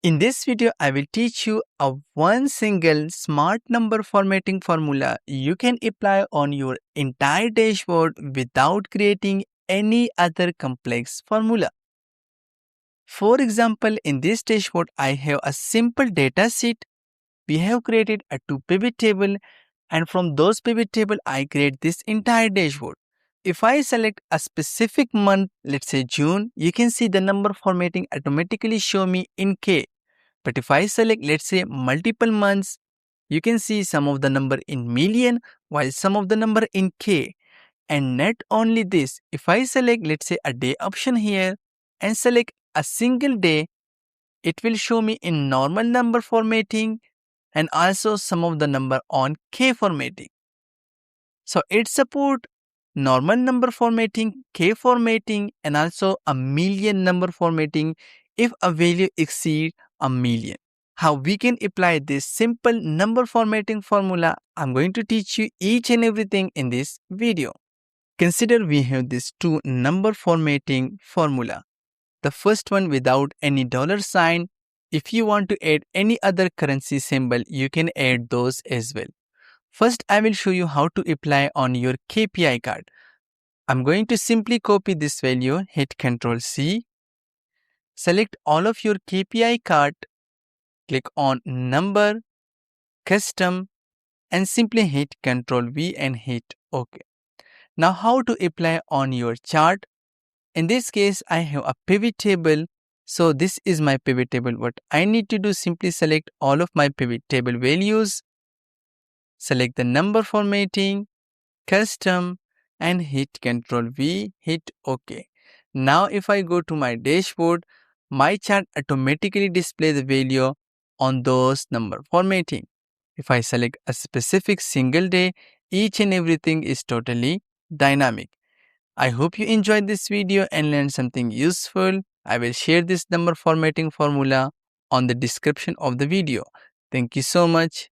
In this video, I will teach you a one single smart number formatting formula you can apply on your entire dashboard without creating any other complex formula. For example, in this dashboard, I have a simple data sheet. We have created a two pivot table, and from those pivot table, I create this entire dashboard. If I select a specific month, let's say June, you can see the number formatting automatically show me in K. But if I select, let's say, multiple months, you can see some of the number in million while some of the number in K. And not only this, if I select, let's say, a day option here and select a single day, it will show me in normal number formatting and also some of the number on K formatting. So it support normal number formatting, K formatting, and also a million number formatting if a value exceeds a million. How we can apply this simple number formatting formula, I'm going to teach you each and everything in this video. Consider we have this two number formatting formula. The first one without any dollar sign. If you want to add any other currency symbol, you can add those as well. First, I will show you how to apply on your KPI card. I'm going to simply copy this value, hit Ctrl C, select all of your KPI card, click on number, custom, and simply hit Ctrl V and hit OK. Now how to apply on your chart? In this case, I have a pivot table. So this is my pivot table. What I need to do, simply select all of my pivot table values, select the number formatting, custom, and hit Ctrl V, hit OK. Now if I go to my dashboard, my chart automatically displays the value on those number formatting. If I select a specific single day, each and everything is totally dynamic. I hope you enjoyed this video and learned something useful. I will share this number formatting formula on the description of the video. Thank you so much.